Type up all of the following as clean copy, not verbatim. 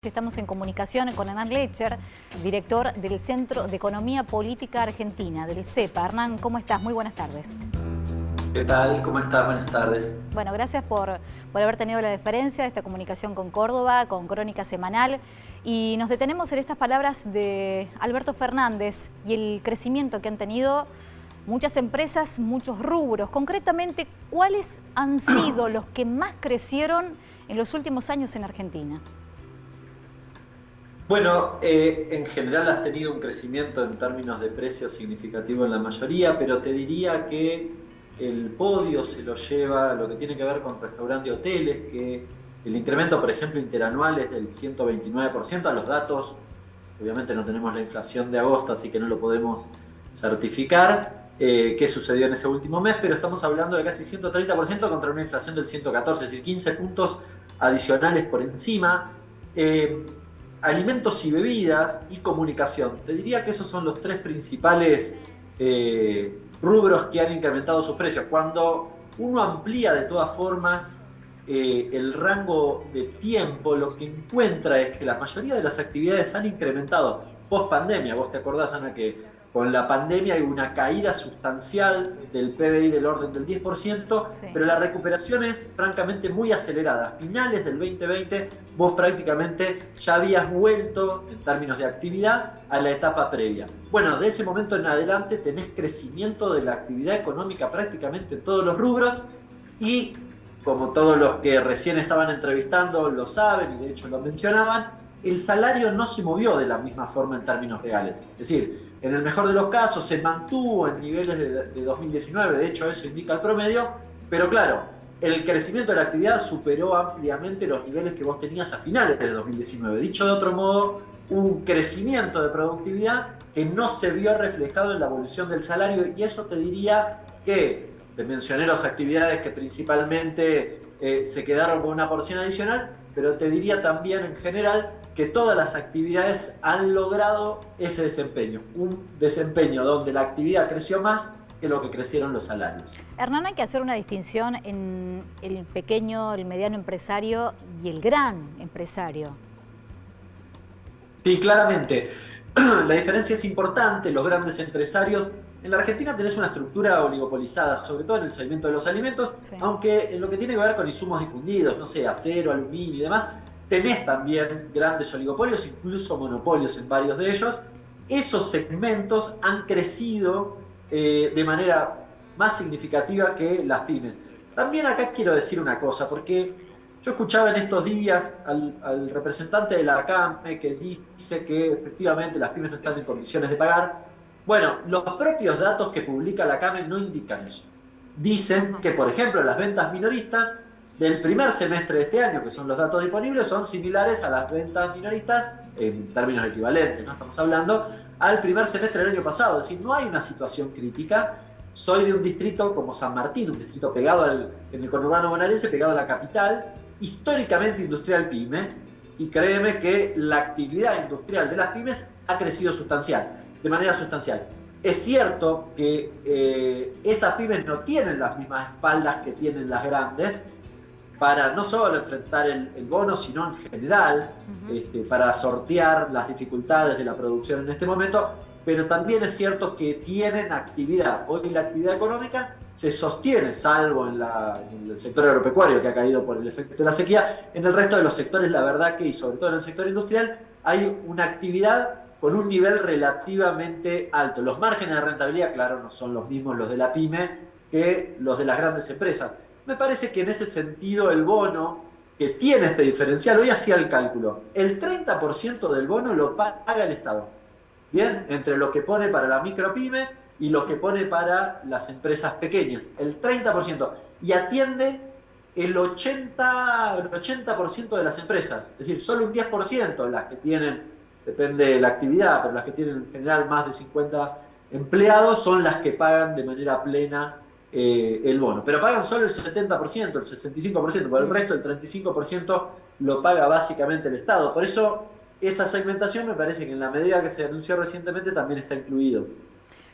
Estamos en comunicación con Hernán Lecher, director del Centro de Economía Política Argentina, del CEPA. Hernán, ¿cómo estás? Muy buenas tardes. ¿Qué tal? ¿Cómo estás? Buenas tardes. Bueno, gracias por haber tenido la deferencia de esta comunicación con Córdoba, con Crónica Semanal. Y nos detenemos en estas palabras de Alberto Fernández y el crecimiento que han tenido muchas empresas, muchos rubros. Concretamente, ¿cuáles han sido los que más crecieron en los últimos años en Argentina? Bueno, en general has tenido un crecimiento en términos de precios significativo en la mayoría, pero te diría que el podio se lo lleva lo que tiene que ver con restaurantes y hoteles, que el incremento, por ejemplo, interanual es del 129%. A los datos, obviamente no tenemos la inflación de agosto, así que no lo podemos certificar, qué sucedió en ese último mes, pero estamos hablando de casi 130% contra una inflación del 114%, es decir, 15 puntos adicionales por encima. Alimentos y bebidas y comunicación. Te diría que esos son los tres principales rubros que han incrementado sus precios. Cuando uno amplía de todas formas el rango de tiempo, lo que encuentra es que la mayoría de las actividades han incrementado post pandemia. Vos te acordás, Ana, que con la pandemia hay una caída sustancial del PBI del orden del 10%, Sí. pero la recuperación es francamente muy acelerada. A finales del 2020 vos prácticamente ya habías vuelto en términos de actividad a la etapa previa. Bueno, de ese momento en adelante tenés crecimiento de la actividad económica prácticamente en todos los rubros y, como todos los que recién estaban entrevistando lo saben y de hecho lo mencionaban, el salario no se movió de la misma forma en términos reales. Es decir, en el mejor de los casos se mantuvo en niveles de 2019, de hecho eso indica el promedio, pero claro, el crecimiento de la actividad superó ampliamente los niveles que vos tenías a finales de 2019. Dicho de otro modo, un crecimiento de productividad que no se vio reflejado en la evolución del salario, y eso te diría que, te mencioné las actividades que principalmente se quedaron con una porción adicional, pero te diría también en general que todas las actividades han logrado ese desempeño, un desempeño donde la actividad creció más que lo que crecieron los salarios. Hernán, hay que hacer una distinción en el pequeño, el mediano empresario y el gran empresario. Sí, claramente. La diferencia es importante. Los grandes empresarios, en la Argentina tenés una estructura oligopolizada, sobre todo en el segmento de los alimentos, Sí. aunque en lo que tiene que ver con insumos difundidos, no sé, acero, aluminio y demás, tenés también grandes oligopolios, incluso monopolios en varios de ellos. Esos segmentos han crecido de manera más significativa que las pymes. También acá quiero decir una cosa, porque yo escuchaba en estos días al representante de la CAME que dice que efectivamente las pymes no están en condiciones de pagar. Bueno, los propios datos que publica la CAME no indican eso. Dicen que, por ejemplo, las ventas minoristas del primer semestre de este año, que son los datos disponibles, son similares a las ventas minoristas en términos equivalentes, ¿no? Estamos hablando al primer semestre del año pasado. Es decir, no hay una situación crítica. Soy de un distrito como San Martín, un distrito pegado en el conurbano bonaerense, pegado a la capital, históricamente industrial pyme, y créeme que la actividad industrial de las pymes ha crecido de manera sustancial. Es cierto que esas pymes no tienen las mismas espaldas que tienen las grandes para no solo enfrentar el bono, sino en general, para sortear las dificultades de la producción en este momento, pero también es cierto que tienen actividad. Hoy la actividad económica se sostiene, salvo en el sector agropecuario, que ha caído por el efecto de la sequía. En el resto de los sectores, la verdad que, y sobre todo en el sector industrial, hay una actividad con un nivel relativamente alto. Los márgenes de rentabilidad, claro, no son los mismos los de la pyme que los de las grandes empresas. Me parece que en ese sentido el bono, que tiene este diferencial, hoy hacía el cálculo, el 30% del bono lo paga el Estado. Bien, entre lo que pone para la micropyme y lo que pone para las empresas pequeñas, el 30%, y atiende el 80% de las empresas, es decir, solo un 10% las que tienen, depende de la actividad, pero las que tienen en general más de 50 empleados son las que pagan de manera plena el bono, pero pagan solo el 70%, el 65%, por el resto el 35% lo paga básicamente el Estado. Por eso esa segmentación me parece que en la medida que se anunció recientemente también está incluido.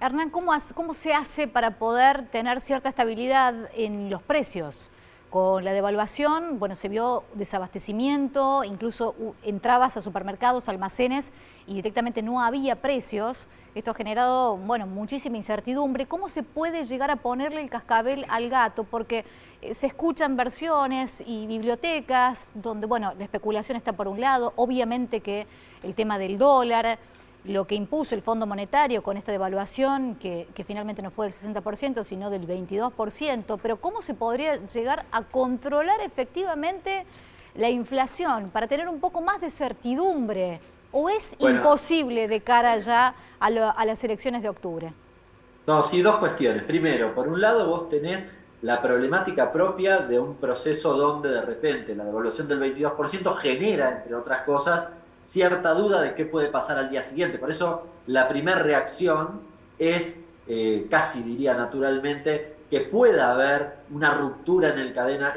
Hernán, ¿cómo se hace para poder tener cierta estabilidad en los precios? Con la devaluación, bueno, se vio desabastecimiento, incluso entrabas a supermercados, almacenes y directamente no había precios. Esto ha generado, bueno, muchísima incertidumbre. ¿Cómo se puede llegar a ponerle el cascabel al gato? Porque se escuchan versiones y bibliotecas donde, bueno, la especulación está por un lado, obviamente que el tema del dólar, lo que impuso el Fondo Monetario con esta devaluación, que finalmente no fue del 60%, sino del 22%, pero ¿cómo se podría llegar a controlar efectivamente la inflación para tener un poco más de certidumbre? ¿O es imposible de cara ya a las elecciones de octubre? No, sí, dos cuestiones. Primero, por un lado vos tenés la problemática propia de un proceso donde de repente la devaluación del 22% genera, entre otras cosas, cierta duda de qué puede pasar al día siguiente. Por eso la primera reacción es, casi diría naturalmente, que pueda haber una ruptura en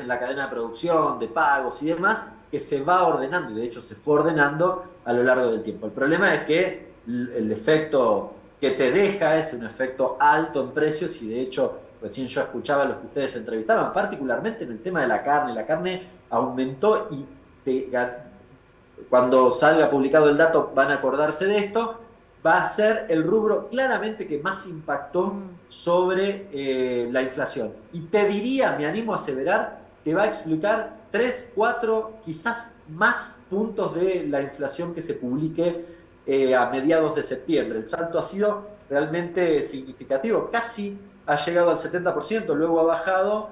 la cadena de producción, de pagos y demás, que se va ordenando, y de hecho se fue ordenando a lo largo del tiempo. El problema es que el efecto que te deja es un efecto alto en precios, y de hecho recién yo escuchaba a los que ustedes entrevistaban, particularmente en el tema de la carne. La carne aumentó y cuando salga publicado el dato van a acordarse de esto, va a ser el rubro claramente que más impactó sobre la inflación. Y te diría, me animo a aseverar, que va a explicar 3, 4, quizás más puntos de la inflación que se publique a mediados de septiembre. El salto ha sido realmente significativo, casi ha llegado al 70%, luego ha bajado,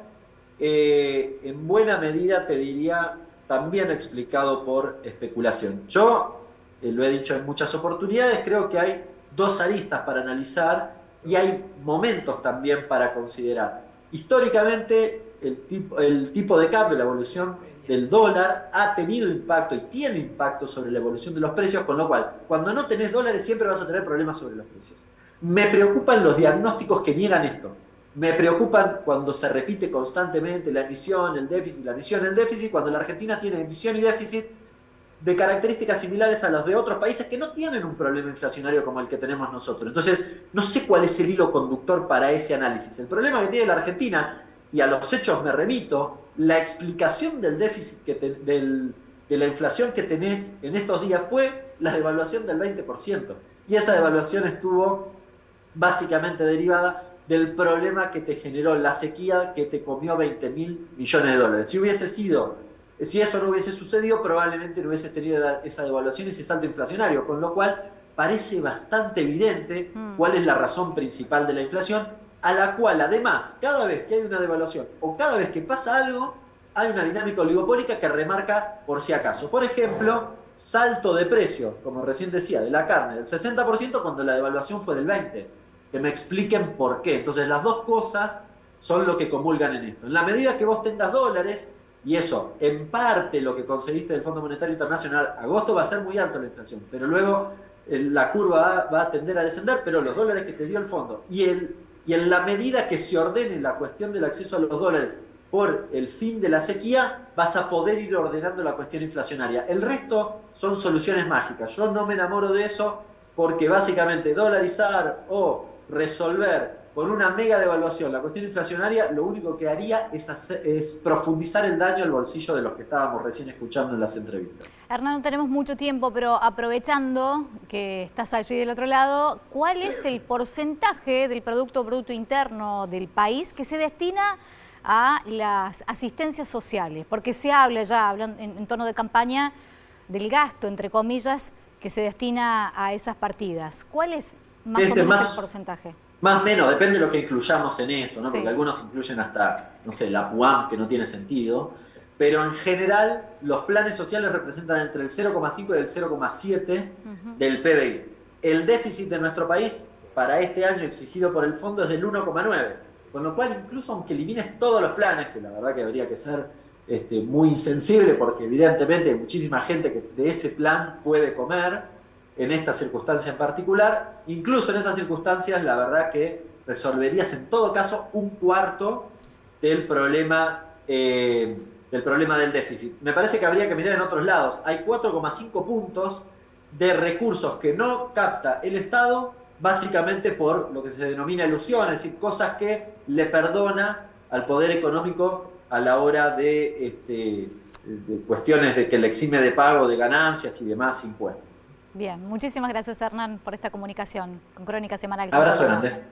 en buena medida te diría también explicado por especulación. Yo lo he dicho en muchas oportunidades, creo que hay dos aristas para analizar y hay momentos también para considerar. Históricamente, el tipo de cambio, la evolución del dólar ha tenido impacto y tiene impacto sobre la evolución de los precios, con lo cual, cuando no tenés dólares siempre vas a tener problemas sobre los precios. Me preocupan los diagnósticos que niegan esto. Me preocupan cuando se repite constantemente la emisión, el déficit, la emisión, el déficit, cuando la Argentina tiene emisión y déficit de características similares a los de otros países que no tienen un problema inflacionario como el que tenemos nosotros. Entonces, no sé cuál es el hilo conductor para ese análisis. El problema que tiene la Argentina, y a los hechos me remito, la explicación del déficit, de la inflación que tenés en estos días fue la devaluación del 20%. Y esa devaluación estuvo básicamente derivada del problema que te generó la sequía, que te comió 20.000 millones de dólares. Si eso no hubiese sucedido, probablemente no hubieses tenido esa devaluación y ese salto inflacionario, con lo cual parece bastante evidente cuál es la razón principal de la inflación, a la cual además, cada vez que hay una devaluación o cada vez que pasa algo, hay una dinámica oligopólica que remarca por si acaso. Por ejemplo, salto de precio, como recién decía, de la carne del 60% cuando la devaluación fue del 20%. Que me expliquen por qué. Entonces las dos cosas son lo que comulgan en esto. En la medida que vos tengas dólares, y eso, en parte lo que conseguiste del Fondo Monetario Internacional, agosto va a ser muy alto la inflación, pero luego la curva va a tender a descender, pero los dólares que te dio el fondo, y en la medida que se ordene la cuestión del acceso a los dólares por el fin de la sequía, vas a poder ir ordenando la cuestión inflacionaria. El resto son soluciones mágicas. Yo no me enamoro de eso porque básicamente dolarizar o resolver con una mega devaluación la cuestión inflacionaria, lo único que haría es profundizar el daño al bolsillo de los que estábamos recién escuchando en las entrevistas. Hernán, no tenemos mucho tiempo, pero aprovechando que estás allí del otro lado, ¿cuál es el porcentaje del Producto Bruto Interno del país que se destina a las asistencias sociales? Porque se habla ya, en tono de campaña, del gasto, entre comillas, que se destina a esas partidas. ¿Cuál es más o menos el porcentaje? Más o menos, depende de lo que incluyamos en eso, ¿no? Sí. Porque algunos incluyen hasta, no sé, la PUAM, que no tiene sentido. Pero en general, los planes sociales representan entre el 0,5 y el 0,7 del PBI. El déficit de nuestro país para este año exigido por el fondo es del 1,9. Con lo cual, incluso aunque elimines todos los planes, que la verdad que habría que ser muy insensible, porque evidentemente hay muchísima gente que de ese plan puede comer, en esta circunstancia en particular, incluso en esas circunstancias, la verdad que resolverías en todo caso un cuarto del problema del déficit. Me parece que habría que mirar en otros lados. Hay 4,5 puntos de recursos que no capta el Estado, básicamente por lo que se denomina ilusión, es decir, cosas que le perdona al poder económico a la hora de cuestiones de que le exime de pago de ganancias y demás impuestos. Bien, muchísimas gracias Hernán por esta comunicación con Crónica Semanal. Abrazo grande.